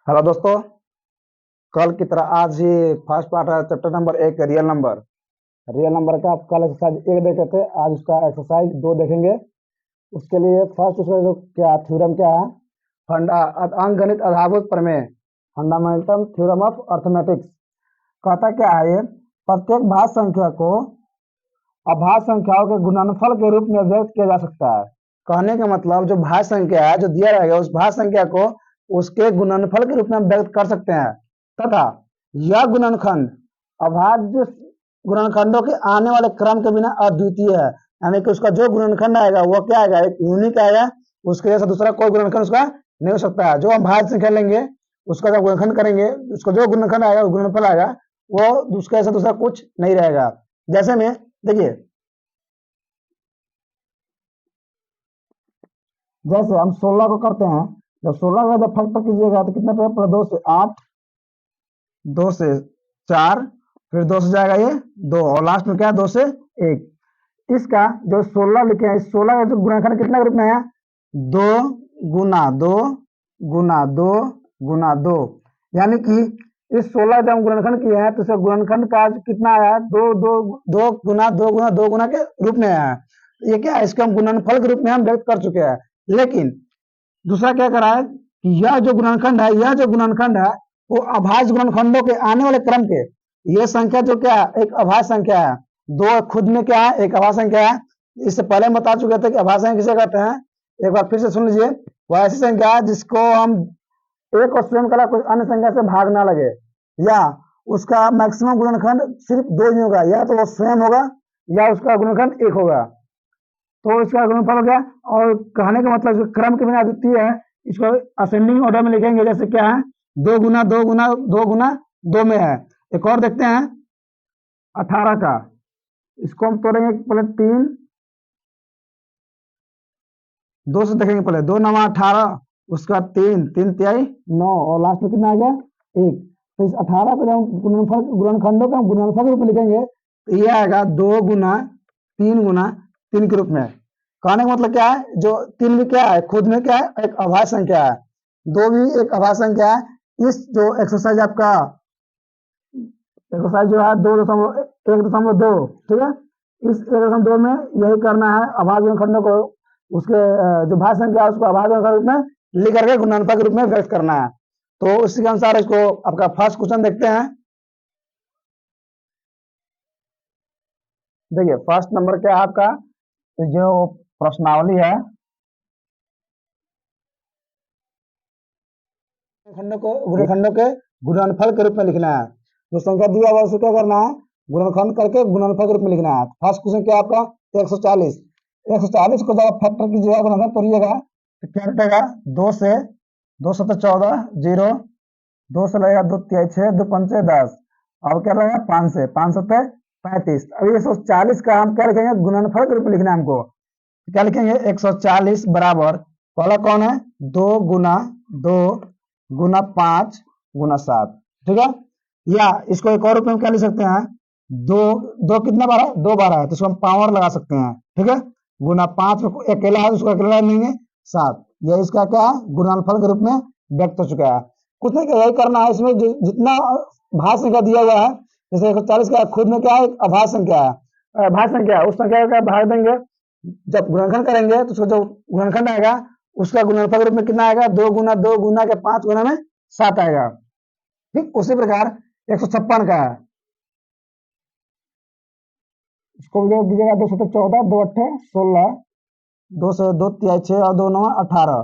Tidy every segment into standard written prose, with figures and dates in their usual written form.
Hello दोस्तों। कल की तरह आज ही फर्स्ट पार्ट है चैप्टर नंबर 1 रियल नंबर का कल एक्सरसाइज 1 देखे थे। आज उसका एक्सरसाइज 2 देखेंगे। उसके लिए फर्स्ट उसका जो क्या थ्योरम क्या है, फंडा अंकगणित आधारभूत प्रमेय, फंडामेंटल थ्योरम ऑफ अर्थमेटिक्स। कहता क्या है ये, प्रत्येक भाज्य संख्या को अभाज्य संख्याओं के गुणनफल के रूप में व्यक्त किया जा सकता है। कहने का मतलब जो भाज्य संख्या है जो दिया रहेगा उस भाज्य संख्या को उसके गुणनफल के रूप में हम व्यक्त कर सकते हैं, तथा यह गुणनखंड अभाज्य गुणनखंडों के आने वाले क्रम के बिना अद्वितीय है। यानी कि उसका जो गुणनखंड आएगा वो क्या आएगा, एक यूनिक आएगा। उसके जैसा दूसरा कोई गुणनखंड उसका नहीं हो सकता है। जो हम भाज्य संख्या लेंगे उसका जब गुणनखंड करेंगे उसका जो गुणनखंड आएगा गुणनफल आएगा वो उसके जैसा दूसरा कुछ नहीं रहेगा। जैसे में देखिए, जैसे हम 16 को करते हैं, जब 16 का जब फैक्टर कीजिएगा तो कितना पे 2 से 8, 2 से 4, फिर 2 से जाएगा ये 2 और लास्ट में क्या है 2 से 1। इसका जो 16 लिखे हैं, इस 16 का जो गुणनखंड कितना के रूप में है, 2 गुना 2 गुना 2 गुना 2। यानी कि इस 16 जब हम गुणनखंड किए हैं तो इसका गुणनखंड का कितना आया है, 2 2 2 गुना 2 गुना 2 गुना के रूप में आया है। ये क्या है, इसका हम गुणनफल के रूप में हम व्यक्त कर चुके हैं। लेकिन दूसरा क्या करा है कि यह जो गुणनखंड है वो अभाज्य गुणनखंडों के आने वाले क्रम के, ये संख्या जो क्या है एक अभाज्य संख्या है। दो खुद में क्या है, एक अभाज्य संख्या है। इससे पहले हम बता चुके थे कि अभाज्य संख्या किसे कहते हैं। एक बार फिर से सुन लीजिए, वह ऐसी संख्या है जिसको हम एक और स्वयं का कोई अन्य संख्या से भाग ना लगे, या उसका मैक्सिमम गुणनखंड सिर्फ 2 ही होगा, या तो वो स्वयं होगा या उसका गुणनखंड 1 होगा। तो इसका गुणनफल हो गया। और कहने का मतलब जो क्रम के बिना अद्वितीय है, इसको असेंडिंग ऑर्डर में लिखेंगे। जैसे क्या है, 2 गुना 2 गुना 2 गुना 2 में है। एक और देखते हैं 18 का, इसको हम तोड़ेंगे पहले 3, 2 से देखेंगे पहले, 2 9 18, उसका 3 3 तिहाई 9 और लास्ट में कितना आ गया 1। तो इस 18 को जब हम गुणनखंडों का गुणनफल के रूप में लिखेंगे तो ये आएगा 2 गुना 3 गुना 3 के रूप में। कहने का मतलब क्या है, जो 3 भी क्या है खुद में क्या है एक अभाज्य संख्या है, 2 भी एक अभाज्य संख्या है। इस जो एक्सरसाइज आपका एक्सरसाइज जो है 1.2, ठीक है, इस 1.2 में यही करना है, अभाज्य गुणनखंडों को उसके जो भाज्य संख्या है उसको अभाज्य गुणनखंड रूप में लिख करके गुणनफल के रूप में व्यक्त करना है। तो उसी के अनुसार इसको आपका फर्स्ट क्वेश्चन देखते हैं। देखिए फर्स्ट नंबर क्या है आपका, जो प्रश्नावली है गुणनखंडों के गुणनफल के रूप में लिखना है। जो संख्या दिया हुआ उसे क्या करना है, गुणनखंड करके गुणनफल के रूप में लिखना है। फर्स्ट क्वेश्चन क्या आपका 140। 140 को जब फैक्टर कीजिएगा गुणनखंड तोड़िएगा तो क्या कटेगा, 2 से 2 7 14 0, 2 से लगेगा 2 तिहाई 6, 2 पंचे 10, और क्या लगेगा 5 से 5 7 35। अब 140 का हम क्या लिखेंगे, गुणनफल के रूप में लिखना है हमको। क्या लिखेंगे, 140 बराबर पहला कौन है, 2 गुना 2 गुना 5 गुना 7, ठीक है। या इसको एक और रूप में क्या लिख सकते हैं, 2 2 कितना बार है, 2 बार है तो इसको हम पावर लगा सकते हैं, ठीक है। गुना 5 में अकेला है उसको अकेला लेंगे 7। यह इसका क्या है, गुणनफल के रूप में व्यक्त हो चुका है। कुछ नहीं यही करना है, इसमें जितना भाज्य संख्या दिया हुआ है, जैसे 140 का खुद में क्या है अभाज्य संख्या है, अभाज्य संख्या उस संख्या का भाग देंगे। जब गुणनखंड करेंगे तो उसका जो गुणनखंड आएगा उसका गुणनफल के रूप में कितना आएगा, 2 गुना 2 गुना के 5 गुना में 7 आएगा। ठीक उसी प्रकार 156 का है, इसको दीजिएगा 2 7 14, 2 8 16, 2 से 2 तिहाई 6 और 2 9 18,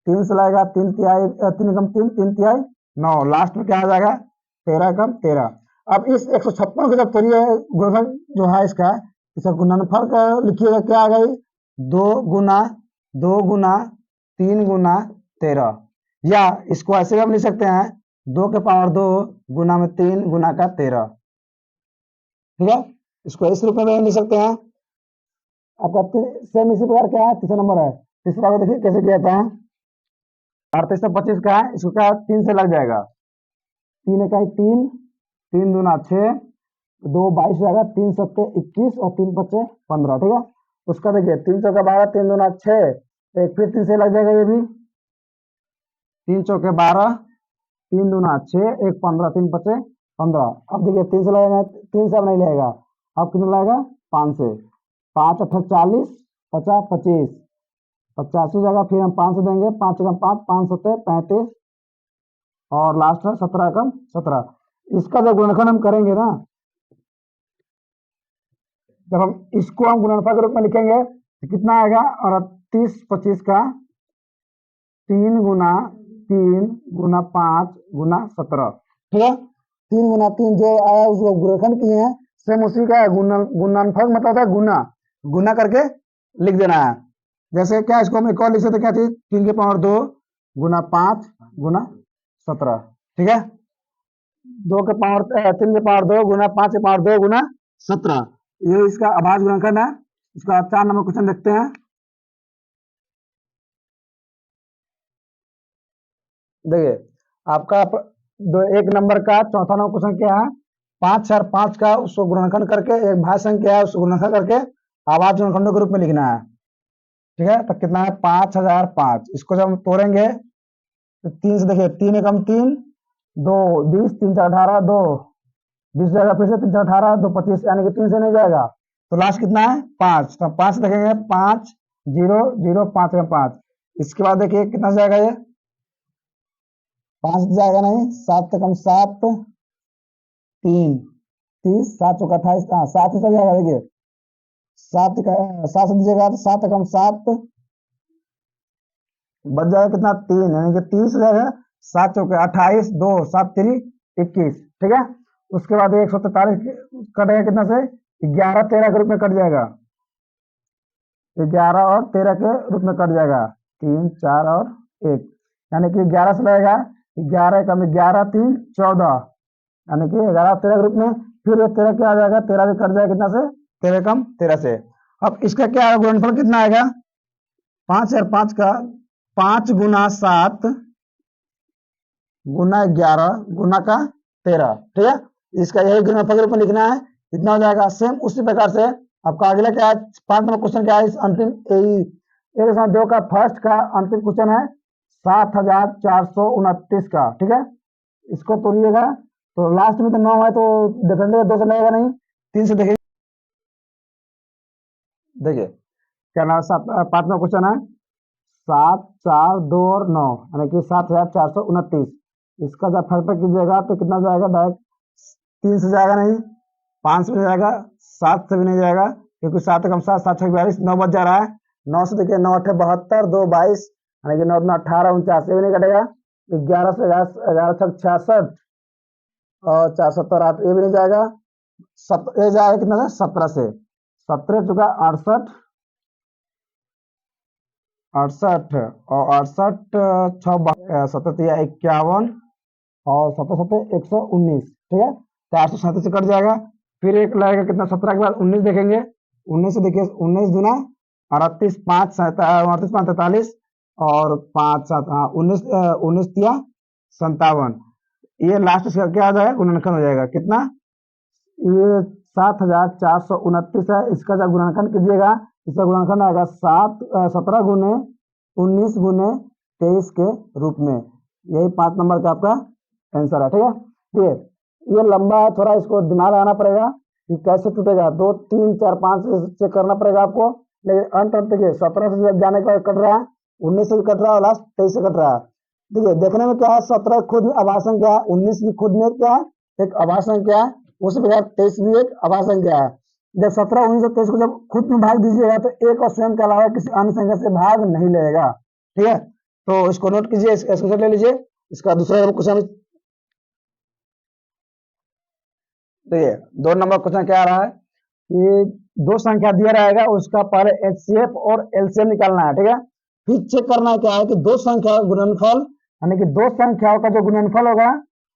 3 से लगेगा 3 तिहाई 3 कम 3 3 तिहाई 9, लास्ट में क्या आ जाएगा 13 कम 13। अब इस 156 को जब तोड़िए गुणनफल जो है इसका गुणनफल का लिखिएगा क्या आ गई, 2 गुना 2 गुना 3 गुना 13। या इसको ऐसे भी हम लिख सकते हैं 2 के पावर 2 गुना में 3 गुना का 13, ठीक है। इसको इस रूप में लिख सकते हैं। आपका सेम इसी प्रकार क्या है, तीसरा नंबर है। तीसरा को देखिए कैसे किया जाता है, 3825 का है, इसको क्या 3 से लग जाएगा, 3 इकाई 3, 3 दूना 6, 2 22 जाएगा, 3 सत्ते 21 और 3 पच्चे 15, ठीक है। उसका देखिए 3 चौके 12, 3 दूना 6, एक फिर 3 से लग जाएगा, ये भी 3 चौके 12, तीन दूना 6, एक 15, 3 पचे 15। अब देखिए 3 से लगेगा, 3 से अब नहीं लगेगा। अब कितना लगेगा? 5 से। 5 अट्ठा 40, 50 25, 85 जगह फिर हम 5 से देंगे। 5 एकम 5, 5 सत्ते 35, और लास्ट में 17 एकम 17। इसका जब गुणनखंड हम करेंगे ना, जब हम इसको हम गुणनफल के रूप में लिखेंगे तो कितना आएगा? और 30 25 का 3 गुना 3 गुना 5 गुना 17, ठीक है। 3 गुना 3 जो आया उसको गुणनखंड किए हैं, सेम उसी का गुणनफल मतलब है गुना, गुना करके लिख देना है। जैसे क्या इसको हम एक और लिख सकते, क्या चीज? 3 के पावर 2 गुना 5 गुना 17, ठीक है। 2 के पावर 3 के पावर 2 गुना 5 के पावर 2 गुना 17, ये इसका अभाज्य गुणनखंड है। इसका 4 नंबर क्वेश्चन देखते हैं। देखिए आपका एक नंबर का चौथा नंबर क्वेश्चन क्या है? 5 का उसको गुणनखंड करके, एक भाज्य संख्या है उसको गुणनखंड करके अभाज्य गुणनखंडों के रूप में लिखना है, ठीक है। तो कितना है? 5005। इसको जब हम तोड़ेंगे तो 3 से, देखिए 3 एकम 3, 2 20, 3 4 18, 2 20 जाएगा, फिर से 3 4 18, 2 25, यानी कि 3 से नहीं जाएगा। तो लास्ट कितना है? 5। तो 5 से देखेंगे 5 0 0 5 एकम 5। इसके बाद देखिए कितना जाएगा? ये 5 जाएगा नहीं, 7 एकम 7 3 30, 7 चौका 28, हाँ 7 ही जाएगा। देखिए 7 से दीजिएगा तो 7 एकम 7 बच जाएगा कितना? 3, यानी कि 30 हो जाएगा। 7 चौके 28, 2 7 3 21, ठीक है। उसके बाद 143 कटेगा कितना से? 11 13 के रूप में कट जाएगा। 11 और 13 के रूप में कट जाएगा। 3 4 और 1, यानी कि 11 से लगेगा। 11 कम 11 3 14, यानी कि 11 13 के रूप में। फिर 13 क्या आ जाएगा? 13 भी कट जाएगा कितना से? 13 कम 13 से। अब इसका क्या गुणनफल कितना आएगा? 5 और 5 का 5 गुना 7 गुना 11 गुना का 13, ठीक है। इसका यही गुणनफल के रूप में लिखना है। कितना हो जाएगा? सेम उसी प्रकार से आपका अगला क्या है? 5 नंबर क्वेश्चन क्या है? इस अंतिम दो का फर्स्ट का अंतिम क्वेश्चन है 7429 का, ठीक है। इसको तोड़िएगा तो लास्ट में तो 9 है, तो डेफिनेटली 2 से लगेगा नहीं। 3 से देखिए, देखिए क्या नाम? 5 नंबर क्वेश्चन है 7 4 2 और 9, यानी कि 7429। इसका जब फैक्टर कीजिएगा तो कितना जाएगा? डायरेक्ट 3 से जाएगा नहीं, 5 से नहीं जाएगा, 7 से भी नहीं जाएगा, क्योंकि 7 कम 7 7 6 42, 9 बच जा रहा है। 9 से देखिए 9 8 72, 2 22, यानी कि 9 18 49 भी नहीं कटेगा। 11 से 11 6 66 और 4 70 8, ये भी नहीं जाएगा। ये जाएगा कितना से? 17 से। 17 चुका 68 68, और 68 7 51, और 7 7 119, ठीक है। 437 से कट जाएगा। फिर एक लगेगा कितना? 17 के बाद 19 देखेंगे। 19 से देखिए 19 गुना 38 5 38 5 43, और 5 7 हाँ 19 19 तिया 57। ये लास्ट इसका क्या आ जाएगा? गुणनखंड हो जाएगा कितना? ये 7429 है। इसका जब गुणनखंड कीजिएगा, इसका गुणनखंड आएगा 17 गुने 19 गुने 23 के रूप में। यही 5 नंबर का आपका आंसर है, ठीक है। देखिए ये लंबा है थोड़ा, इसको दिमाग आना पड़ेगा कि कैसे टूटेगा। 2 3 4 5 चेक करना पड़ेगा आपको, लेकिन अंत देखिए 17 से जब जाने का कट रहा है, 19 से भी कट रहा है, लास्ट 23 से कट रहा है। देखिए देखने में क्या है? 17 खुद में अभाज्य संख्या है, 19 भी खुद में क्या है? एक अभाज्य संख्या है। उसी प्रकार 23 भी एक अभाज्य संख्या है। जब 17 19 और 23 को जब खुद में भाग दीजिएगा तो एक और स्वयं के अलावा किसी अन्य संख्या से भाग नहीं लेगा, ठीक है। तो इसको नोट कीजिए, स्क्रीनशॉट ले लीजिए। इसका दूसरा क्वेश्चन देखिए, 2 नंबर क्वेश्चन क्या आ रहा है? ये दो संख्या दिया रहेगा, उसका पहले एचसीएफ और एलसीएम निकालना है, ठीक है। फिर चेक करना है क्या है कि दो संख्या गुणनफल, यानी कि दो संख्याओं का जो गुणनफल होगा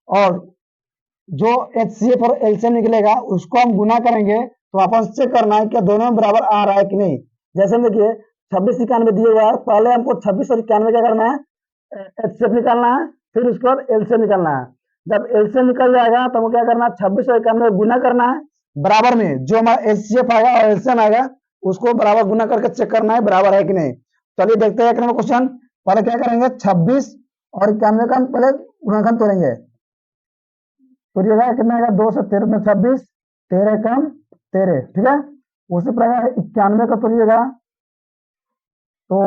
और जो एचसीएफ और एलसीएम निकलेगा उसको हम गुना करेंगे, तो आपस चेक करना है कि दोनों में बराबर आ रहा है कि नहीं। जैसे देखिए 26 91 दिए हुआ है, पहले हमको 26 और 91 क्या करना है? एचसीएफ निकालना है, फिर उसके बाद एलसीएम निकालना है। जब एलसीएम निकल जाएगा तो हमको क्या करना है? 26 और 91 गुना करना है बराबर में, जो हमारा एचसीएफ आएगा और एलसीएम आएगा उसको बराबर गुना करके चेक करना है बराबर है कि नहीं। चलिए देखते हैं एक नंबर क्वेश्चन। पहले क्या करेंगे? 26 और 91 का पहले गुणनखंड तोड़ेंगे। तो ये कितना आएगा, 2 से 13 में 26, 13 कम 13, ठीक है। उसी प्रकार 91 का तोड़िएगा तो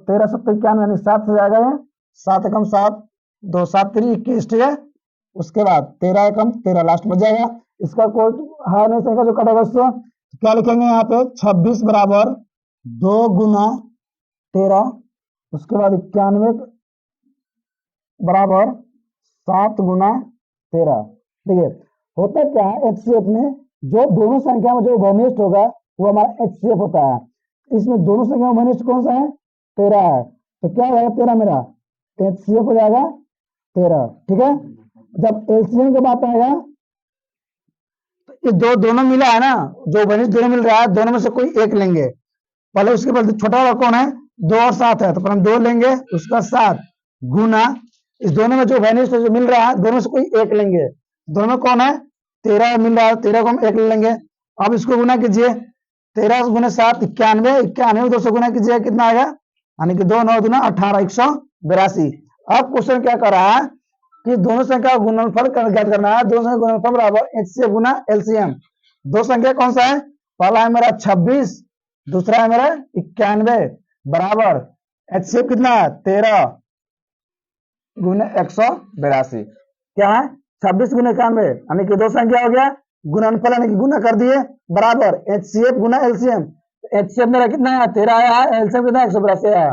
13 7 91 यानी 7 से जाएगा ये, 7 एकम 7, 2 7 3 21, ठीक है। उसके बाद 13 एकम 13 लास्ट में जाएगा, इसका कोई है नहीं सकेगा जो कटेगा उससे। क्या लिखेंगे यहाँ पे, 26 बराबर 2 गुना 13, उसके बाद 91 बराबर 7 गुना 13, ठीक है। होता क्या है एचसीएफ में, जो दोनों संख्या में जो वनिष्ठ होगा वो हमारा एचसीएफ होता है। इसमें दोनों संख्या में वनिष्ठ कौन सा है, 13 है, तो क्या हो जाएगा 13 मेरा, तो एचसीएफ हो जाएगा 13, ठीक है। जब एलसीएम की बात आएगा तो ये दोनों मिला है ना, जो वनिष्ठ दोनों मिल रहा है, दोनों में से कोई एक लेंगे। पहले उसके बाद छोटा वाला कौन है, 2 और 7 है, तो पहले हम 2 लेंगे, उसका 7 गुना इस दोनों में जो वनिष्ठ जो मिल रहा है दोनों से कोई एक लेंगे। दोनों में कौन है, 13 मिल रहा है, 13 को हम एक ले लेंगे। अब इसको गुना कीजिए, 13 गुना 7 91, 91 2 से गुना कीजिए, कितना आएगा, यानी कि 2 9 दूना 18, 182। अब क्वेश्चन क्या कर रहा है कि दोनों संख्या का गुणनफल ज्ञात करना है। दोनों संख्या गुणनफल बराबर एचसीएफ गुना एलसीएम। दो संख्या कौन सा है, पहला है मेरा 26, दूसरा है मेरा 91, बराबर एचसीएफ कितना है 13 गुना 182। क्या है 26 गुना 91, यानी कि दो संख्या हो गया, गुणनफल यानी कि गुना कर दिए, बराबर एचसीएफ गुना एलसीएम। एचसीएफ मेरा कितना है 13 आया है, एलसीएम कितना 182 आया है,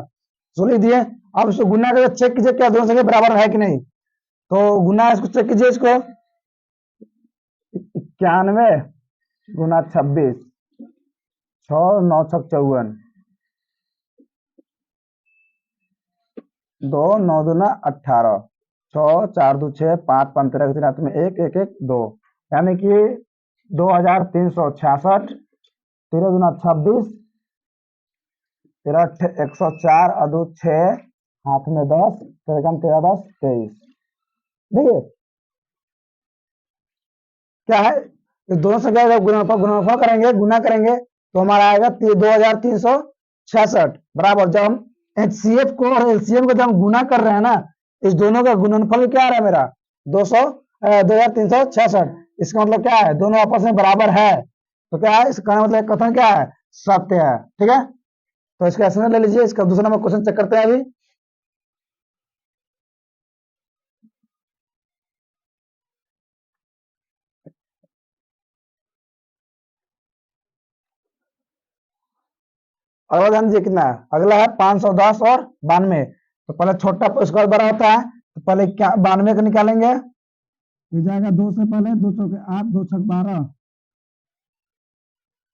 सो लिख दिए। अब इसको गुना करके चेक कीजिए क्या दोनों संख्या बराबर है कि नहीं, तो गुना इसको चेक कीजिए, इसको 91 गुना 26, 6 9 6 54, 2 9 दूना 18, 6 4 2 6 5 5 13 के हाथ में 1 1 1 2, यानी कि 2366, 13 दूना 26, 13 104 अदू 6 हाथ में 10, 13 कम 13 10 23। देखिए क्या है, इस दोनों संख्या का गुणनफल करेंगे, गुना करेंगे तो हमारा आएगा 2366, बराबर जब हम एचसीएफ को और एलसीएम को जब हम गुना कर रहे हैं ना, इस दोनों का गुणनफल क्या आ रहा है मेरा 2366। इसका मतलब क्या है, दोनों आपस में बराबर है, तो क्या है इसका मतलब कथन क्या है, सत्य है, ठीक है। तो इसका आंसर ले लीजिए। इसका दूसरा नंबर क्वेश्चन चेक करते हैं अभी। अगला ध्यान दीजिए कितना है, अगला है 510 और 92। तो पहले छोटा उसके बाद बड़ा होता है, तो पहले क्या 92 को निकालेंगे, ये जाएगा 2 से पहले 2 चौके 8, 2 छक 12,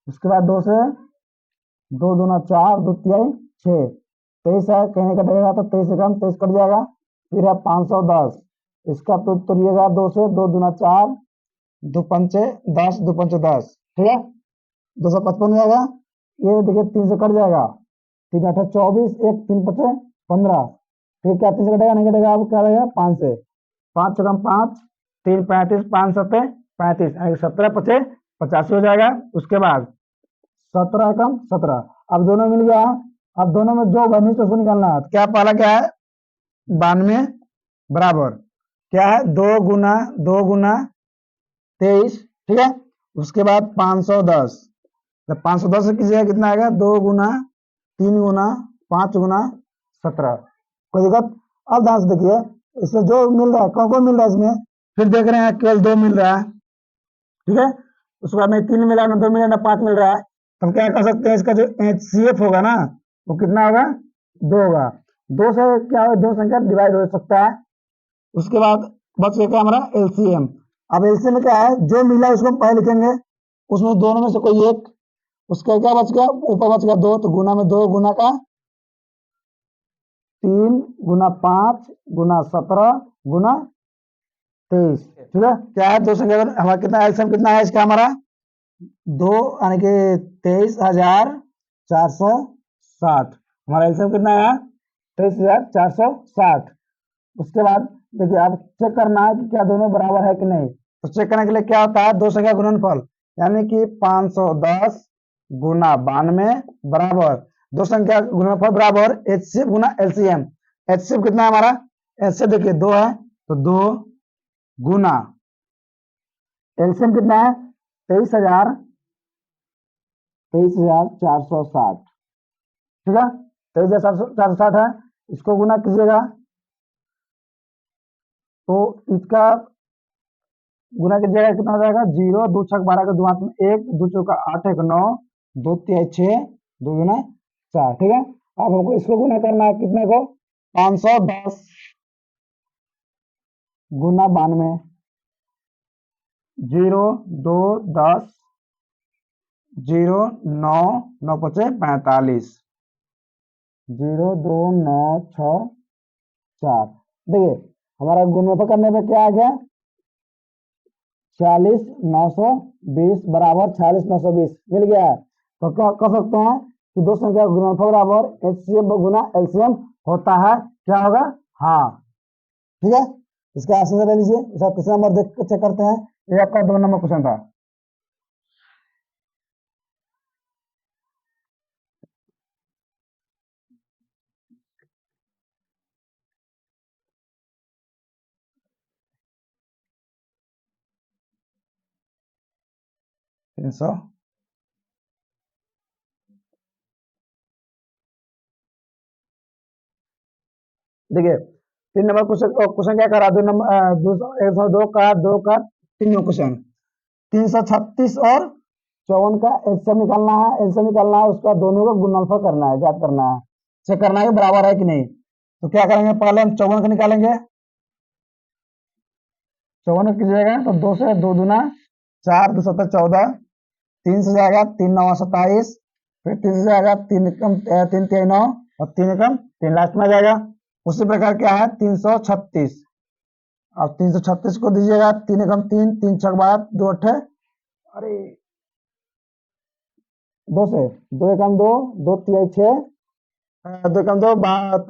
उसके बाद 2 से 2 दूना 4, 2 तिहाई 6, 23 है, कहीं कटेगा तो 23 से कम 23 कट जाएगा। फिर है 510, इसका तो तोड़िएगा 2 से, 2 दूना 4, 2 पंचे 10, 2 पंचे 10, ठीक है, 255 हो जाएगा। ये देखिए 3 से कट जाएगा, 3 8 24, 1 3 5 15, फिर क्या 3 से कटेगा नहीं कटेगा, अब क्या रहेगा 5 से, 5 कम 5 3 35, 5 7 35, 17 5 85 हो जाएगा। उसके बाद 17 कम 17, अब दोनों मिल गया। अब दोनों में जो वनिष्ठ उसको निकालना है, क्या पहला क्या है 92 बराबर क्या है 2 गुना 23, ठीक है। उसके बाद 510, जब 510 कीजिएगा कितना आएगा 2 गुना 3 गुना 5 गुना 17, कोई दिक्कत। अब ध्यान से देखिए इसमें जो मिल रहा है कौन कौन मिल रहा है इसमें, फिर देख रहे हैं केवल 2 मिल रहा है, ठीक है। उसके बाद में 3 मिला ना 2 मिला ना 5 मिल रहा है, तो हम क्या कर सकते हैं, इसका जो एचसीएफ होगा ना वो कितना होगा 2 होगा। 2 से क्या होगा, दो संख्या डिवाइड हो सकता है। उसके बाद बच गया क्या हमारा एलसीएम। अब एलसीएम में क्या है, जो मिला उसको हम पहले लिखेंगे, उसमें दोनों में से कोई एक, उसका क्या बच गया ऊपर बच गया 2, तो गुना में 2 गुना का 3 गुना 5 गुना 17 गुना 23, ठीक है। क्या है दो संख्या हमारा कितना एलसीएम कितना है इसका हमारा 2, यानी कि 23,460, हमारा एलसीएम कितना है 23,460। उसके बाद देखिए अब चेक करना है कि क्या दोनों बराबर है कि नहीं, तो चेक करने के लिए क्या होता है दो संख्या गुणनफल, यानी कि 510 गुना 92 बराबर दो संख्या गुणनफल बराबर एचसीएफ गुना एलसीएम। एचसीएफ कितना है हमारा ऐसे देखिए 2 है तो 2 गुना एलसीएम कितना है 23,460, ठीक है। 23,460 है, इसको गुना कीजिएगा तो इसका गुना कीजिएगा कितना हो जाएगा 0, 2 छक 12 के 2 हाथ में 1, 2 चौका 8 1 9, 2 तिहाई 6, 2 गुना 4, ठीक है। अब हमको इसको गुना करना है कितने को 510 गुना 92, 0 2 10 0 9 9 पचे 45, 0 2 9 6 4। देखिए हमारा गुणनफल करने पे क्या आ गया 46,920 बराबर 46,920 मिल गया है। तो क्या कर सकते हैं कि दो संख्या गुणनफल बराबर एचसीएफ गुना एलसीएम होता है, क्या होगा हाँ, ठीक है। इसका आंसर ले लीजिए। इसका तीसरा नंबर देख चेक करते हैं, ये आपका 2 नंबर क्वेश्चन था। तीन सौ देखिए 3 नंबर क्वेश्चन क्वेश्चन क्या करा 2 नंबर 102 का 2 का 3 क्वेश्चन 336 और 54 का एलसीएम निकालना है, एलसीएम निकालना है, उसका दोनों का गुणनफल करना है, ज्ञात करना है, चेक करना है कि बराबर है कि नहीं। तो क्या करेंगे पहले हम 54 का निकालेंगे। 54 कीजिएगा तो 2 से 2 दूना 4 2 7 14, 3 से जाएगा 3 9 27, फिर 3 से जाएगा 3 कम 3 3 9 और 3 कम 3 लास्ट में जाएगा। उसी प्रकार क्या है 336, अब 336 को दीजिएगा 3 कम 3 3 छक 12 2 अट्ठे अरे 2 से 2 एकम 2 2 तिहाई 6, 2 एकम 2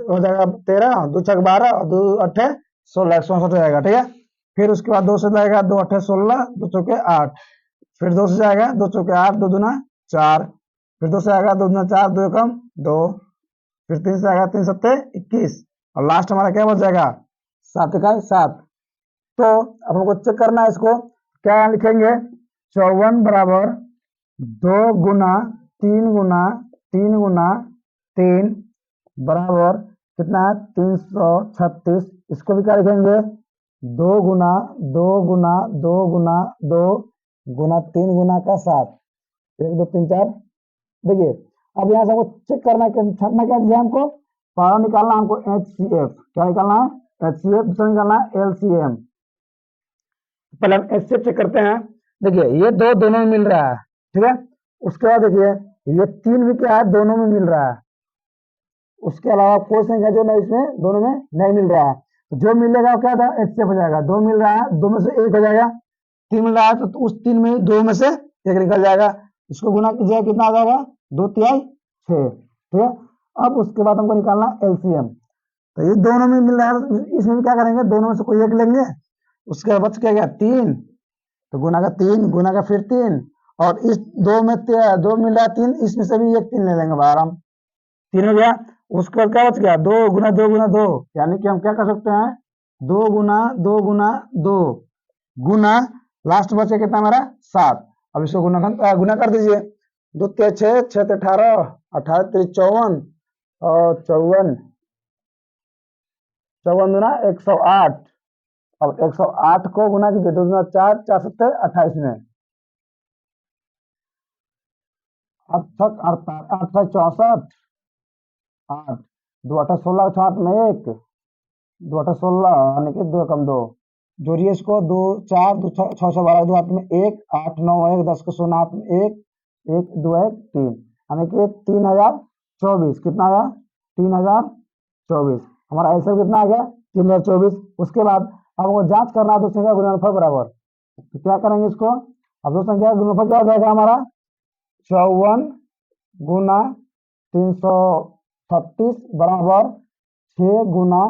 हो जाएगा 13, 2 छक 12 और 2 अट्ठे 16 164 हो जाएगा, ठीक है। फिर उसके बाद 2 से जाएगा 2 अट्ठे 16, 2 चौके 8, फिर 2 से जाएगा 2 चौके 8 2 दूना 4, फिर 2 से आएगा 2 दूना 4 2 एकम 2, फिर 3 से आएगा 3 सत्ते 21 और लास्ट हमारा क्या बच जाएगा 7 का 7। तो अब हमको चेक करना है इसको, क्या लिखेंगे 54 बराबर 2 गुना 3 गुना 3 गुना 3 बराबर कितना है 336, इसको भी क्या लिखेंगे 2 गुना 2 गुना 2 गुना 2 गुना 3 गुना का 7, 1 2 3 4। देखिए अब यहाँ से हमको चेक करना है, छटना क्या दिया हमको, पहला निकालना हमको एचसीएफ, क्या निकालना है एचसीएफ, दूसरा निकालना है एलसीएम। पहले हम एचसीएफ चेक करते हैं। देखिए ये दो दोनों में मिल रहा है, ठीक है। उसके बाद देखिए ये 3 भी क्या है दोनों में मिल रहा है, उसके अलावा कोई संख्या जो नहीं इसमें दोनों में नहीं मिल रहा है, तो जो मिलेगा वो क्या था एचसीएफ हो जाएगा। 2 मिल रहा है 2 में से 1 हो जाएगा, 3 मिल रहा है तो उस 3 में 2 में से 1 निकल जाएगा, इसको गुना कीजिएगा कितना आ जाएगा 2 तिहाई 6, ठीक है। अब उसके बाद हमको निकालना एलसीएम, तो ये दोनों में मिल रहा है तो इसमें भी क्या करेंगे दोनों में से कोई एक लेंगे, उसके बाद बच क्या गया 3, तो गुना का 3 गुना का फिर 3, और इस 2 में 2 मिल रहा है 3, इसमें से भी एक 3 ले लेंगे बाहर हम, 3 हो गया। उसके बाद क्या बच गया 2 गुना 2 गुना 2, यानी कि हम क्या कर सकते हैं 2 गुना 2 गुना 2 गुना लास्ट बचे कितना हमारा 7। अब इसको गुना कर दीजिए, 2 6 6 18 18 54 और 54 54 गुना 108। अब 108 को गुना कीजिए 2 गुना 4 4 7 28 में 8 8 8 64 8 2 8 16 8 में 1 2 8 16 यानी कि 2 कम 2, जोड़िए इसको 2 4 2 6 6 12 2 हाथ में 1 8 9 1 10 को 16 हाथ में 1 1 2 1 3, यानी कि 3024, कितना आया 3024, हमारा आंसर कितना आ गया 3024। उसके बाद अब वो जांच करना है दो संख्या का गुणनफल बराबर, तो क्या करेंगे इसको, अब दो संख्या का गुणनफल क्या हो जाएगा हमारा 54 गुना 336 बराबर 6 गुना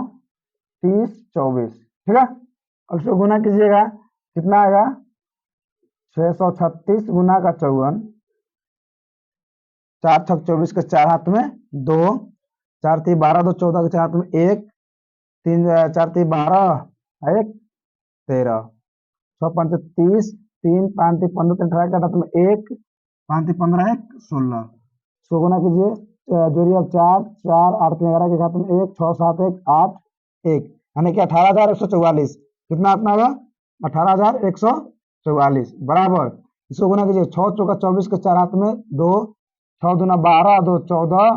30 24, ठीक है। अब इसको गुना कीजिएगा कितना आएगा 636 गुना का 54, 4 छक 24 के 4 हाथ में 2, 4 3 12 2 14 के 4 हाथ में 1 4 3 12 एक 13 6 5 30 3 5 3 15 3 18 का में 1 5 3 15 1 16 इसको गुना कीजिए जोड़िए अब 4 4 8 3 11 के खाते में 1 6 7 1 8 1 यानी कि 18,144 कितना अपना होगा 18,144 बराबर इसको गुना कीजिए 6 चौका 24 के 4 हाथ में 2 6 दूना 12 2 14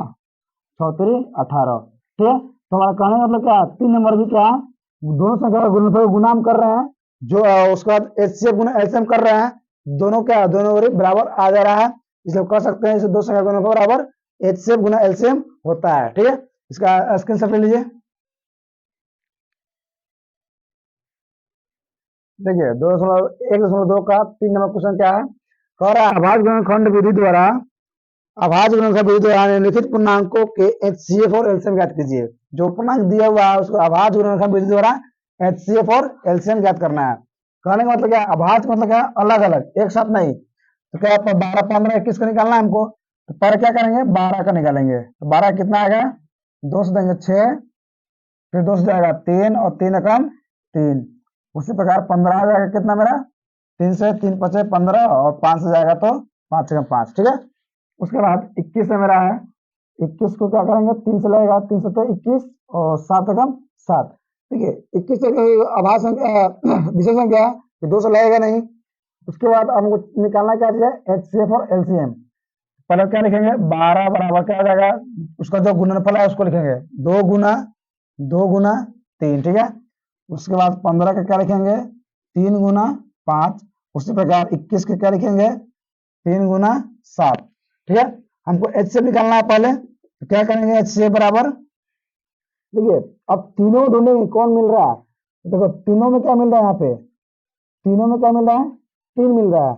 6 3 18 ठीक है। तो हमारा कहने का मतलब क्या 3 नंबर भी क्या है दोनों संख्या का गुणनफल गुना हम कर रहे हैं जो उसके बाद एचसीएफ गुना एलसीएम कर रहे हैं दोनों क्या दोनों बराबर आ जा रहा है इसलिए कर सकते हैं इसे दो संख्या गुणनफल बराबर एचसीएफ गुना एलसीएम होता है ठीक है। इसका स्क्रीनशॉट ले लीजिए। देखिए 1.2 का 3 नंबर क्वेश्चन क्या है कह रहा है अभाज्य गुणनखंड विधि द्वारा अभाज्य गुणनखंड विधि द्वारा निम्नलिखित पूर्णांकों के एचसीएफ और एलसीएम ज्ञात कीजिए। जो पूर्णांक दिया हुआ है उसको अभाज्य गुणनखंड विधि द्वारा एचसीएफ और एलसीएम ज्ञात करना है। कहने का मतलब क्या अभाज्य मतलब क्या अलग अलग एक साथ नहीं तो क्या 12 15 21 का निकालना है हमको तो पर क्या करेंगे 12 का निकालेंगे तो 12 कितना आएगा 2 से देंगे 6 फिर 2 से जाएगा 3 और 3 एकम 3 उसी प्रकार 15 आ जाएगा कितना मेरा 3 से 3 5 15 और 5 से जाएगा तो 5 एकम 5 ठीक है। उसके बाद 21 है मेरा है 21 को क्या करेंगे 3 से लगेगा 3 से 21 और 7 एकम 7 ठीक है 21 से आभाज्य संख्या विषय संख्या है 2 से लगेगा नहीं। उसके बाद हमको निकालना क्या चाहिए एचसीएफ और एलसीएम पहले क्या लिखेंगे 12 बराबर क्या आ जाएगा उसका जो गुणनफल है उसको लिखेंगे 2 गुना 3 ठीक है। उसके बाद 15 का क्या लिखेंगे 3 गुना 5 उसी प्रकार 21 के क्या लिखेंगे 3 गुना 7 ठीक है। हमको एचसीएफ निकालना है पहले तो क्या करेंगे एचसीएफ बराबर देखिए अब तीनों ढूंढेंगे कौन मिल रहा है देखो तीनों में क्या मिल रहा है यहाँ पे तीनों में क्या मिल रहा है 3 मिल रहा है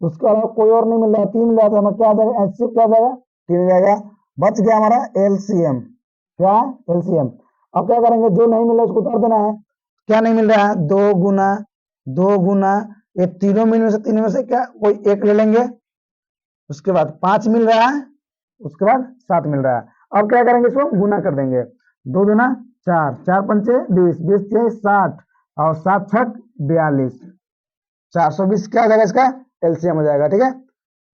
उसके अलावा कोई और नहीं मिल रहा है 3 मिल रहा है तो हमें क्या आ जाएगा एचसीएफ क्या आ जाएगा 3 जाएगा बच गया हमारा एलसीएम क्या एलसीएम। अब क्या करेंगे जो नहीं मिल रहा है उसको उतार देना है क्या नहीं मिल रहा है 2 गुना ये तीनों में से क्या कोई एक ले लेंगे उसके बाद 5 मिल रहा है उसके बाद 7 मिल रहा है। अब क्या करेंगे इसको गुना कर देंगे 2 दूना 4 4 पंचे 20 20 6 60 और 7 छक 42 420 क्या हो जाएगा इसका एलसीएम हो जाएगा ठीक है।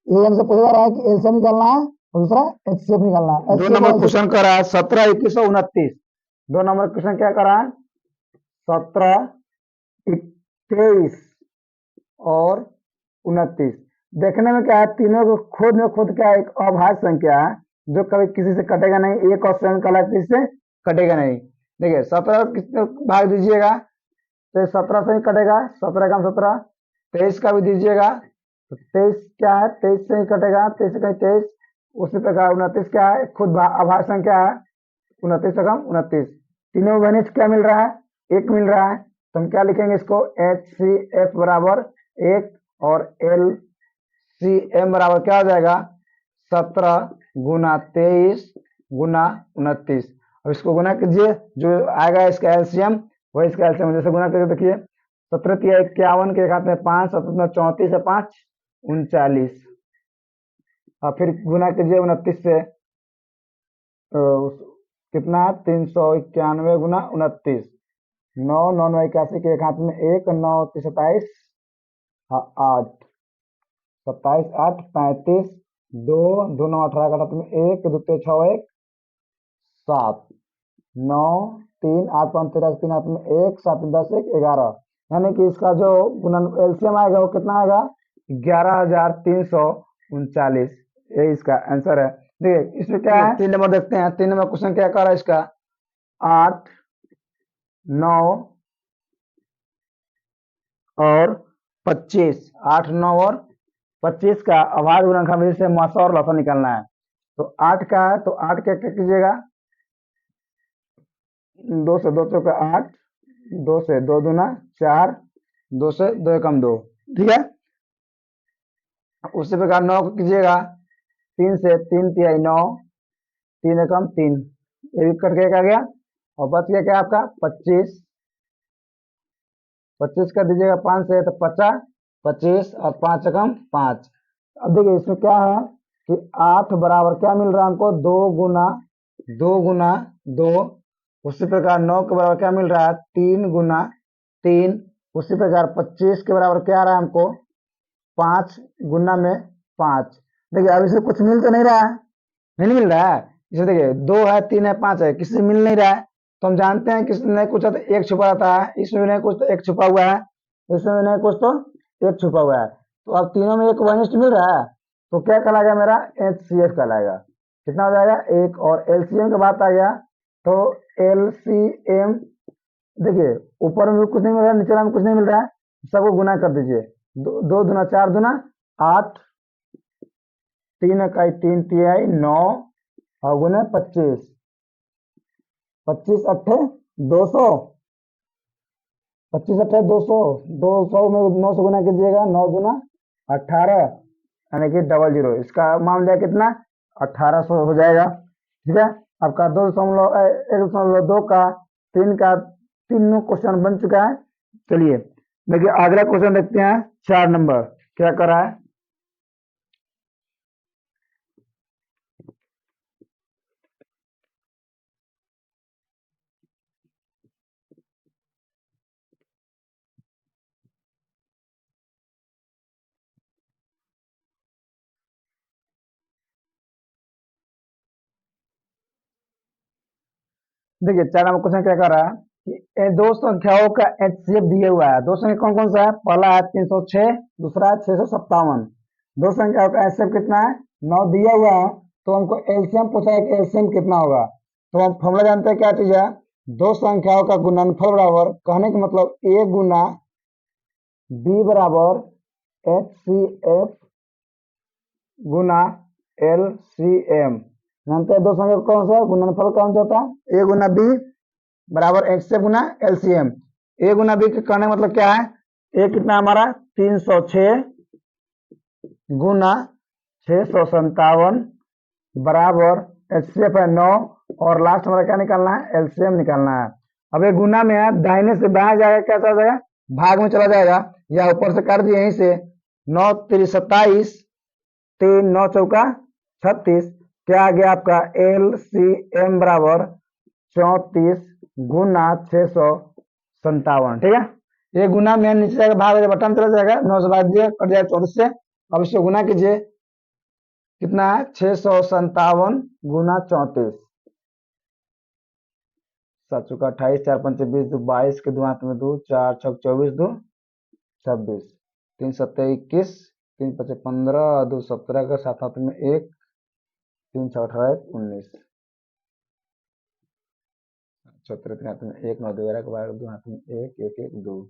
ये हमसे पूछा जा रहा है कि एलसीएम निकालना है और दूसरा एचसीएफ निकालना है। 2 नंबर क्वेश्चन कर रहा है 17 21 और 29 2 नंबर क्वेश्चन क्या कर रहा है 17 23 और 29 देखने में क्या है तीनों को खुद क्या एक अभाज्य संख्या है जो कभी किसी से कटेगा नहीं एक और स्वयं का किसी से कटेगा नहीं। देखिए 17 कितने भाग दीजिएगा तो 17 से ही कटेगा 17 का 17 23 का भी दीजिएगा तो 23 क्या है 23 से ही कटेगा 23 से कहीं 23 उसी प्रकार 29 क्या है खुद अभाज्य संख्या है 29 का 29 तीनों में क्या मिल रहा है 1 मिल रहा है तो हम क्या लिखेंगे इसको एचसीएफ बराबर 1 और एलसीएम बराबर क्या हो जाएगा 17 गुना 23 गुना 29। अब इसको गुना कीजिए जो आएगा इसका एलसीएम वही इसका एलसीएम जैसे गुना करके देखिए 17 तिया 51 के खाते में 5 17 34 है 5 39 और फिर गुना कीजिए 29 से कितना 391 गुना 29 9 9 9 81 के एक हाथ में 1 9 27 8 27 8 35 2 2 9 18 का हाथ में 1 2 6 1 7 9 3 8 5 13 3 हाथ में 1 7 10 1 11 यानी कि इसका जो गुणन एलसीएम आएगा वो कितना आएगा 11,339 ये इसका आंसर है। देखिए इसमें क्या है 3 नंबर देखते हैं 3 नंबर क्वेश्चन क्या कर रहा है इसका 8 9 और 25 8 9 और 25 का अभाज्य गुणनखंड विधि से मात्रा और लसा निकालना है तो 8 का है तो 8 क्या कीजिएगा 2 से 2 चौका 8 2 से 2 दूना 4 2 से 2 एकम 2 ठीक है। उसी प्रकार 9 को कीजिएगा 3 से 3 तिहाई 9 3 एकम 3 ये भी कट के आ गया और बच गया क्या आपका 25 25 का दीजिएगा 5 से तो 50 25 और 5 एकम 5। अब देखिए इसमें क्या है कि 8 बराबर क्या मिल रहा है हमको 2 गुना 2 उसी प्रकार 9 के बराबर क्या मिल रहा है, 3 गुना 3। उसी प्रकार 25 के बराबर क्या आ रहा है हमको, 5 गुना में 5। देखिए अब इसे कुछ मिल तो नहीं रहा है, नहीं मिल रहा है। इसे देखिए 2 है, 3 है, 5 है, किसी से मिल नहीं रहा है। तो हम जानते हैं कि इसमें नहीं कुछ है तो एक छुपा रहता है, इसमें भी नहीं कुछ तो एक छुपा हुआ है, इसमें भी नहीं कुछ तो एक छुपा हुआ है। तो अब तीनों में एक वनिष्ठ मिल रहा है, तो क्या कहलाएगा मेरा, HCF कहलाएगा। कितना हो जाएगा, 1। और LCM की बात आ गया तो LCM, देखिए ऊपर में भी कुछ नहीं मिल रहा है, नीचे में कुछ नहीं मिल रहा है, सबको गुना कर दीजिए। 2 दूना 4 दूना 8, 3 इकाई 3 तिहाई 9 और गुना 25, 25 अट्ठे 200, 25 अट्ठे 200, 200 में 9 से गुना कीजिएगा, 9 गुना 18 यानी कि 00। इसका मान लिया कितना, 1800 हो जाएगा। ठीक है, आपका 1.2 का 3 का तीनों क्वेश्चन बन चुका है। चलिए देखिए अगला क्वेश्चन देखते हैं, 4 नंबर क्या कर रहा है। देखिए 4 नंबर क्वेश्चन क्या कर रहा है कि दो संख्याओं का HCF दिया हुआ है। दो संख्या कौन कौन सा है, पहला है 306, दूसरा है 657। दो संख्याओं का HCF कितना है, 9 दिया हुआ है। तो हमको LCM पूछा है कि LCM कितना होगा। तो हम फॉर्मूला जानते हैं, क्या चीज है, दो संख्याओं का गुणनफल बराबर, कहने का मतलब A गुना B बराबर HCF गुना LCM। जानते हैं दो संख्या कौन सा गुणनफल कौन सा होता है, A गुना B बराबर HCF Guna LCM। A Guna B के कहने का मतलब क्या है, A कितना हमारा 306 गुना 657 बराबर HCF है 9, और लास्ट हमारा क्या निकालना है, LCM निकालना है। अब ये गुना में है, दाहिने से बाएं जाएगा, क्या चला जाएगा, भाग में चला जाएगा, या ऊपर से कर दिए यहीं से, 9 3 27, 3 9 चौका 36, क्या आ गया आपका LCM बराबर 34 गुना 657। ठीक है, ये गुना में नीचे जाएगा, भाग बटन चला जाएगा, 9 से भाग दिए कट जाएगा 34 से। अब इसको गुना कीजिए, कितना है 657 गुना 34, 7 चौका 28, 4 पंचे 20, 2 22 के 2 हाथ में 2, 4 छक 24, 2 26, 3 सत्ते 21, 3 पचे 15, 2 17 का 7 हाथ में 1, 3 6 18 19, 17 3 हाथ में 1, 9 11 के बाद 2 हाथ में 1 1 1 2।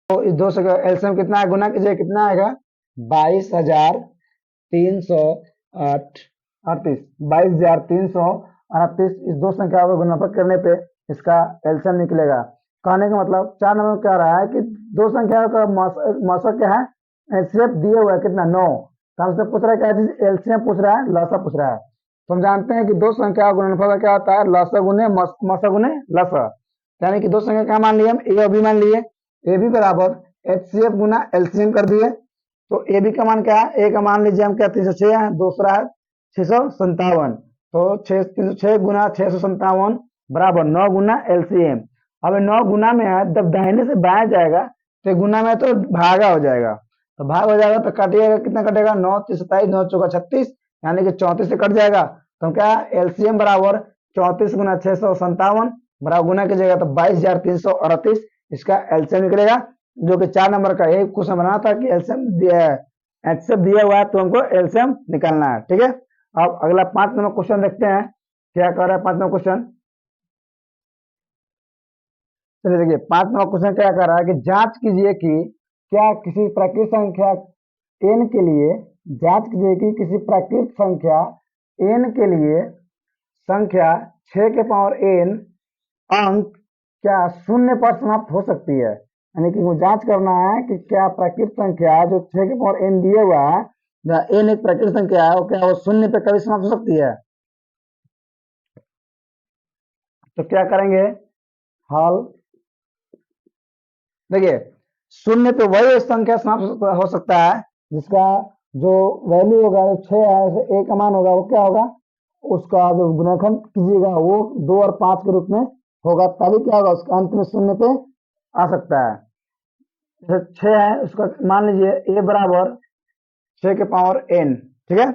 तो इस दो से एलसीएम कितना है, गुना कीजिए, कितना आएगा 22,338, 22,338। इस दो संख्या को गुणनफल करने पे इसका एलसीएम निकलेगा। कहने का मतलब 4 नंबर में क्या रहा है कि दो संख्या का मौसा क्या है, एचसीएफ दिए हुआ है कितना 9, तो हमसे पूछ रहा है क्या चीज, एलसीएम पूछ रहा है, लसा पूछ रहा है। तो हम जानते हैं कि दो संख्या का गुणनफल का क्या होता है, लसा गुने मौसा गुने लसा, यानी कि दो संख्या क्या मान लिए हम, ए और बी मान लिए, ए बी बराबर HCF गुना LCM कर दिए। तो ए बी का मान क्या है, ए का मान लीजिए हम क्या 306 है, दूसरा है 657, तो 306 गुना 657 बराबर 9 गुना LCM। अब 9 गुना में है, जब दाहिने से बाएं जाएगा तो गुना में तो भागा हो जाएगा, तो भाग हो जाएगा तो काटिएगा, कितना कटेगा 9 3 27, 9 चौका 36, यानी कि 34 से कट जाएगा। तो क्या LCM बराबर 34 गुना 657 बराबर गुना कीजिएगा तो 22,338 इसका एलसीएम निकलेगा, जो कि 4 नंबर का एक क्वेश्चन बना था कि एलसीएम HCF दिया हुआ है तो हमको एलसीएम निकालना है। ठीक है, अब अगला 5 नंबर क्वेश्चन देखते हैं, क्या कर रहा है 5 नंबर क्वेश्चन। चलिए देखिए 5 नंबर क्वेश्चन क्या कर रहा है कि जांच कीजिए कि क्या किसी प्राकृत संख्या n के लिए, जांच कीजिए कि किसी प्राकृत संख्या n के लिए संख्या 6 के पावर n अंक क्या शून्य पर समाप्त हो सकती है। यानी कि वो जांच करना है कि क्या प्राकृत संख्या जो 6 के पावर n दिया हुआ है, जहाँ n एक प्राकृत संख्या है, वो क्या वो शून्य पे कभी समाप्त हो सकती है। तो क्या करेंगे, हल देखिए, शून्य पे वही संख्या समाप्त हो सकता है जिसका जो वैल्यू होगा, जो 6 है, a का मान होगा, वो क्या होगा, उसका जो गुणनखंड कीजिएगा वो 2 और 5 के रूप में होगा तभी क्या होगा, उसका अंत में शून्य पे आ सकता है। जैसे 6 है, उसका मान लीजिए a बराबर 6 के पावर n, ठीक है।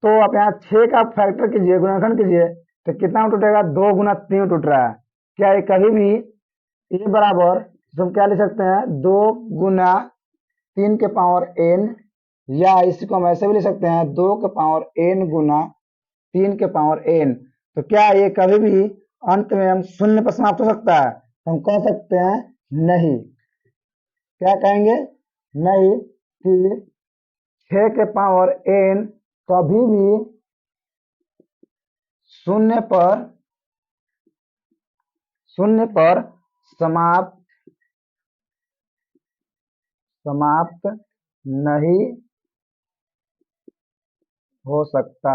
तो आप यहाँ 6 का फैक्टर कीजिए, गुणनखंड कीजिए, तो कितना टूटेगा, 2 गुना 3 टूट रहा है। क्या ये कभी भी a बराबर, तो हम क्या लिख सकते हैं, 2 गुना 3 के पावर n, या इसी को हम ऐसे भी लिख सकते हैं 2 के पावर n गुना 3 के पावर n। तो क्या ये कभी भी अंत में हम शून्य पर समाप्त हो सकता है, तो हम कह सकते हैं नहीं। क्या कहेंगे, नहीं, कि 6 के पावर n कभी भी शून्य पर समाप्त नहीं हो सकता।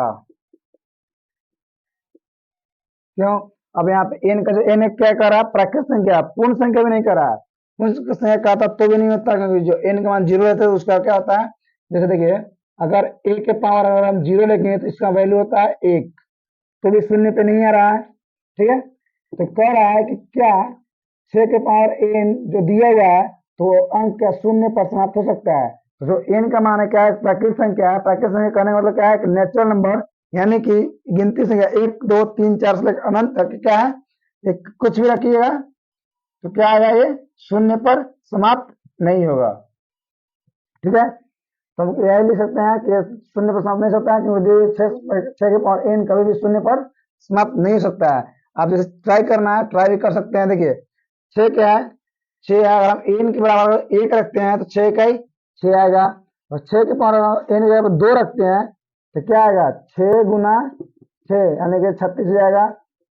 क्यों, अब यहाँ पे n का जो n है क्या कर रहा है, प्राकृत संख्या, पूर्ण संख्या भी नहीं कर रहा है। पूर्ण संख्या कहता तो भी नहीं होता, क्योंकि जो n का मान 0 रहता है उसका क्या होता है, जैसे देखिए, अगर a के पावर अगर हम 0 लेंगे तो इसका वैल्यू होता है 1, तो भी शून्य पे नहीं आ रहा है, ठीक है। तो कह रहा है कि क्या 6 के पावर n जो दिया हुआ है, तो अंक क्या शून्य पर समाप्त हो सकता है। तो जो n का मान है क्या है, प्राकृत संख्या है। प्राकृत संख्या कहने का मतलब क्या है, नेचुरल नंबर, यानी कि गिनती संख्या 1 2 3 4 से लेकर अनंत तक क्या है, एक कुछ भी रखिएगा तो क्या आएगा, ये शून्य पर समाप्त नहीं होगा, ठीक है। तो हम यही लिख सकते हैं कि शून्य पर समाप्त नहीं हो सकता है, क्योंकि 6 के पावर n कभी भी शून्य पर समाप्त नहीं हो सकता है। आप जैसे ट्राई करना है, ट्राई भी कर सकते हैं। देखिए 6 क्या है, 6 है, अगर हम n के बराबर 1 रखते हैं तो 6 का ही 6 आएगा, और 6 के पावर n के बराबर 2 रखते हैं तो क्या आएगा, 6 गुना 6 यानी कि 36 हो जाएगा।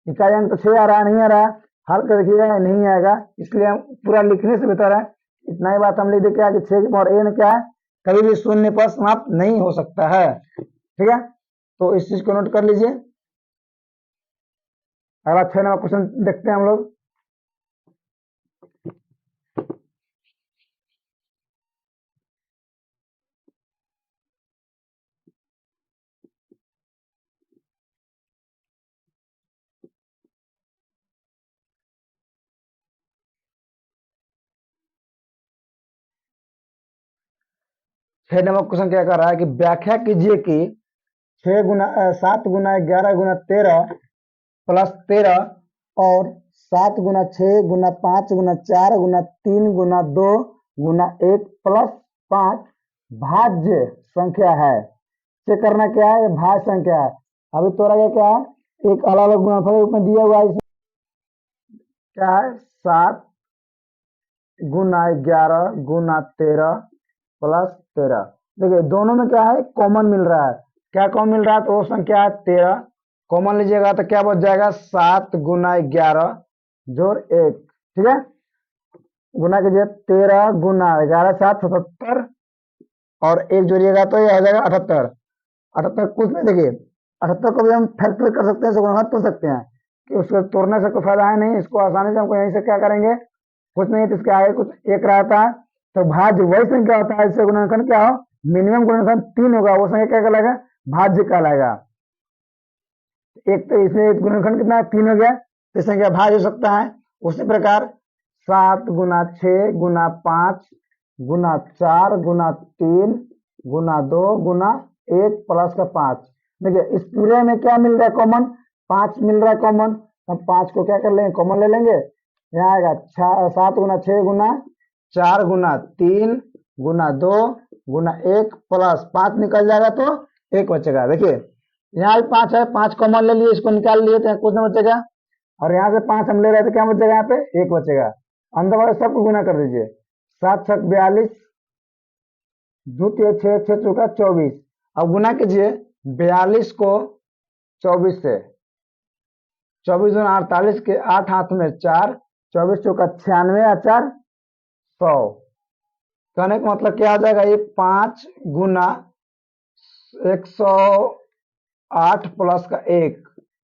इकाई अंक तो 6 आ रहा है, नहीं आ रहा है, हल कर देखिएगा नहीं आएगा, इसलिए हम पूरा लिखने से बेहतर है इतना ही बात हम लिख दे, क्या कि 6 के पावर n क्या है, कभी भी शून्य पर समाप्त नहीं हो सकता है, ठीक है। तो इस चीज को नोट कर लीजिए। अगला 6 नंबर क्वेश्चन देखते हैं हम लोग। 6 नंबर क्वेश्चन क्या कर रहा है कि व्याख्या कीजिए कि 7 गुना 11 गुना 13 प्लस 13 और 7 गुना 6 गुना 5 गुना 4 गुना 3 गुना 2 गुना 1 प्लस 5 भाज्य संख्या है। चेक करना क्या है, ये भाज्य संख्या है। अभी तोरा क्या है, एक अलग अलग गुणनफल रूप में दिया हुआ है, इसमें क्या है, 7 गुना 11 गुना 13 प्लस 13। देखिए दोनों में क्या है, कॉमन मिल रहा है। क्या कॉमन मिल रहा है, तो वो संख्या है 13, कॉमन लीजिएगा तो क्या बच जाएगा, 7 गुना 11 जोड़ 1, ठीक है। गुना कीजिए, 13 गुना 11 7 77, और 1 जोड़िएगा तो ये हो जाएगा 78। 78 कुछ नहीं, देखिए 78 को भी हम फैक्टर कर सकते हैं, गुणनखंड तोड़ सकते हैं, कि उसको तोड़ने से कोई फायदा है नहीं, इसको आसानी से हमको यहीं से क्या करेंगे, कुछ नहीं तो इसके आगे कुछ एक रहता है, तो भाज्य वही संख्या होता है इससे गुणनखंड क्या हो, मिनिमम गुणनखंड 3 होगा, वो संख्या क्या कहलाएगा, भाज्य कहलाएगा। एक तो इसमें गुणनखंड कितना है, 3 हो गया, तो संख्या भाज्य हो सकता है। उसी प्रकार 7 गुना 6 गुना 5 गुना 4 गुना 3 गुना 2 गुना 1 प्लस का 5। देखिए इस पूरे में क्या मिल रहा है, कॉमन 5 मिल रहा है कॉमन, हम 5 को क्या कर लेंगे, कॉमन ले लेंगे। यहाँ आएगा 7 गुना 6 गुना 4 गुना 3 गुना 2 गुना 1 प्लस 5 निकल जाएगा तो 1 बचेगा। देखिए यहाँ भी 5 है, 5 कॉमन ले लिए, इसको निकाल लिए तो कुछ नहीं बचेगा, और यहाँ से 5 हम ले रहे थे, क्या बचेगा, यहाँ पे 1 बचेगा। अंदर वाले सबको गुना कर दीजिए, 7 छक 42, द्वितीय 6 6 चौका 24। अब गुना कीजिए 42 को 24 से, 24 दूना 48 के 8 हाथ में 4, 24 चौका 96 और 4 100। कहने का मतलब क्या आ जाएगा, ये 5 गुना 108 प्लस का 1,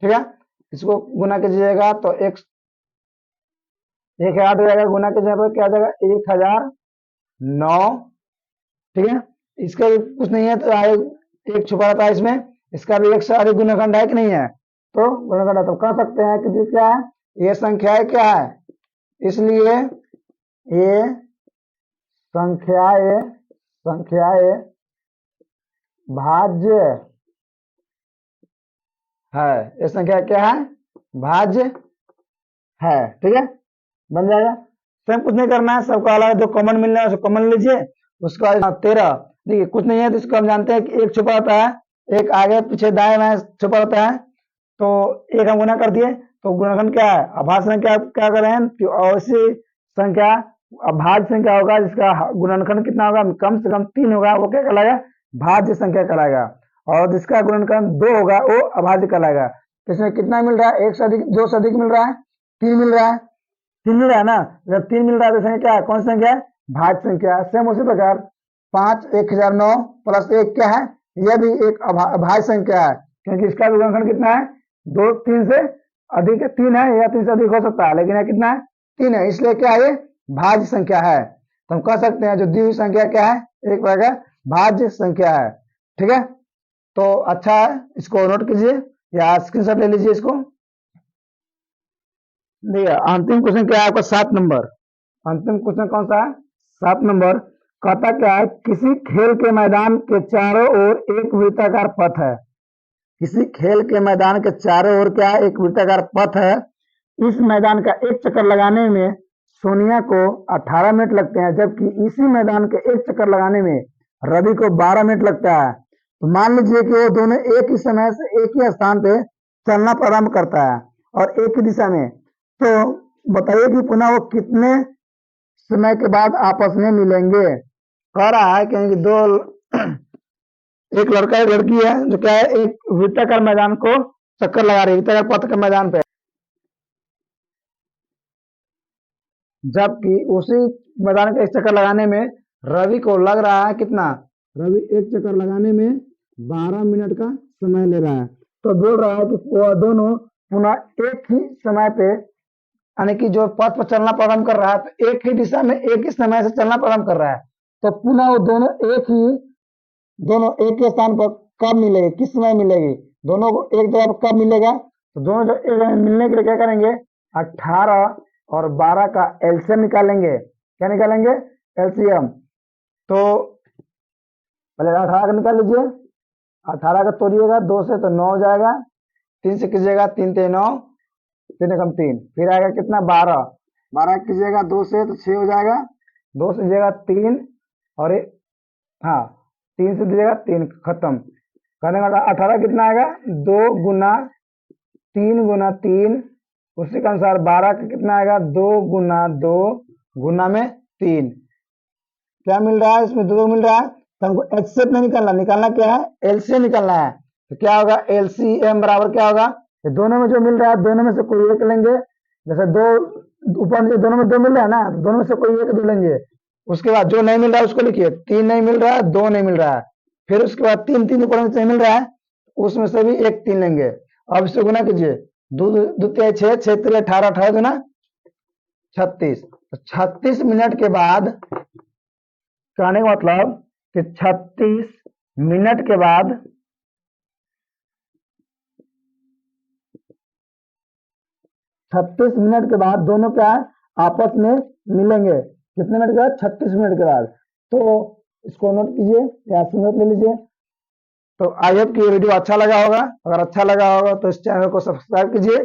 ठीक है। इसको गुना कीजिएगा तो 1008 हो जाएगा, गुना कीजिए पर क्या आ जाएगा, 1009, ठीक है। इसका भी कुछ नहीं है तो आगे एक छुपा रहता है इसमें, इसका भी एक से अधिक गुणनखंड है कि नहीं है, तो गुणनखंड है, तो कह सकते हैं कि क्या है, ये संख्याएं क्या है, इसलिए ये संख्याएं भाज्य है। ये संख्या क्या है, भाज्य है। ठीक है, बन जाएगा। सेम कुछ नहीं करना है, सबका अलग जो कॉमन मिलना है उसको कॉमन लीजिए। उसका 13, देखिए कुछ नहीं है तो इसको हम जानते हैं कि एक छुपा होता है, एक आगे पीछे दाएं बाएं छुपा होता है। तो एक हम गुना कर दिए, तो गुणनखंड क्या है, अभाज्य संख्या क्या कर रहे हैं, ऐसी संख्या अभाज्य संख्या होगा जिसका गुणनखंड कितना होगा, कम से कम 3 होगा, वो क्या कहलाएगा, भाज्य संख्या कहलाएगा। और जिसका गुणनखंड 2 होगा वो अभाज्य कहलाएगा। तो इसमें कितना मिल रहा है, 1 से अधिक, 2 से अधिक मिल रहा है, 3 मिल रहा है, 3 मिल रहा है ना। जब 3 मिल रहा है तो संख्या क्या है, कौन सी संख्या है, भाज्य संख्या है। सेम उसी प्रकार 5 1009 प्लस 1 क्या है, यह भी एक अभाज्य संख्या है, क्योंकि इसका भी गुणनखंड कितना है, 2 3 से अधिक 3 है, या 3 से अधिक हो सकता है, लेकिन यह कितना है, 3 है, इसलिए क्या है, ये भाज्य संख्या है। तो हम कह सकते हैं जो दी हुई संख्या क्या है, एक प्रकार का भाज्य संख्या है। ठीक है, तो अच्छा है, इसको नोट कीजिए या स्क्रीनशॉट ले लीजिए इसको। देखिए अंतिम क्वेश्चन क्या है आपका, 7 नंबर। अंतिम क्वेश्चन कौन सा है, 7 नंबर। कहता क्या है, किसी खेल के मैदान के चारों ओर एक वृत्ताकार पथ है। किसी खेल के मैदान के चारों ओर क्या है, एक वृत्ताकार पथ है। इस मैदान का एक चक्कर लगाने में सोनिया को 18 मिनट लगते हैं, जबकि इसी मैदान के एक चक्कर लगाने में रवि को 12 मिनट लगता है। तो मान लीजिए कि वो दोनों एक ही समय से एक ही स्थान पे चलना प्रारंभ करता है और एक ही दिशा में। तो बताइए कि पुनः वो कितने समय के बाद आपस में मिलेंगे। कह रहा है कि दो एक लड़का एक लड़की है जो क्या है, एक वृत्ताकार मैदान को चक्कर लगा रही है, वृत्ताकार पथ के मैदान पे, जबकि उसी मैदान के एक चक्कर लगाने में रवि को लग रहा है कितना, रवि एक चक्कर लगाने में 12 मिनट का समय ले रहा है। तो बोल रहा है कि वो दोनों पुनः एक ही समय पे, यानी कि जो पथ पर चलना प्रारंभ कर रहा है तो एक ही दिशा में एक ही समय से चलना प्रारंभ कर रहा है, तो पुनः वो दोनों एक ही स्थान पर कब मिलेंगे, किस समय मिलेगी, दोनों को एक जगह पर कब मिलेगा। तो दोनों जो एक जगह मिलने के लिए क्या करेंगे, 18 और 12 का एलसीएम निकालेंगे। क्या निकालेंगे, एलसीएम। तो पहले 18 का निकाल लीजिए, 18 का तोड़िएगा 2 से तो 9 हो जाएगा, 3 से कीजिएगा 3 3 9, 3 कम 3, फिर आएगा कितना 12, 12 कीजिएगा 2 से तो 6 हो जाएगा, 2 से दीजिएगा 3 और हाँ 3 से दीजिएगा 3, खत्म करने का 18 कितना आएगा, 2 गुना 3 गुना 3, उसी के अनुसार 12 का कितना आएगा, 2 गुना 2 गुना में 3। क्या मिल रहा है, इसमें 2 मिल रहा है, तो हमको एचसीएफ नहीं निकालना, निकालना क्या है, एलसीएम निकालना है। तो क्या होगा, एलसीएम बराबर क्या होगा, ये दोनों में जो मिल रहा है दोनों में से कोई एक लेंगे, जैसे दो ऊपर नीचे दोनों में 2 मिल रहा है ना, तो दोनों में से कोई एक दो लेंगे। उसके बाद जो नहीं मिल रहा है उसको लिखिए, 3 नहीं मिल रहा है, 2 नहीं मिल रहा है, फिर उसके बाद 3 3 ऊपर नीचे मिल रहा है, उसमें से भी एक 3 लेंगे। अब इससे गुना कीजिए, 2 2 6 6 3 18, 18 गुना 36, 36 मिनट के बाद, कहने का मतलब कि 36 मिनट के बाद 36 मिनट के बाद दोनों क्या है, आपस में मिलेंगे। कितने मिनट के बाद, 36 मिनट के बाद। तो इसको नोट कीजिए या नोट ले लीजिए। तो आई होप कि ये वीडियो अच्छा लगा होगा, अगर अच्छा लगा होगा तो इस चैनल को सब्सक्राइब कीजिए।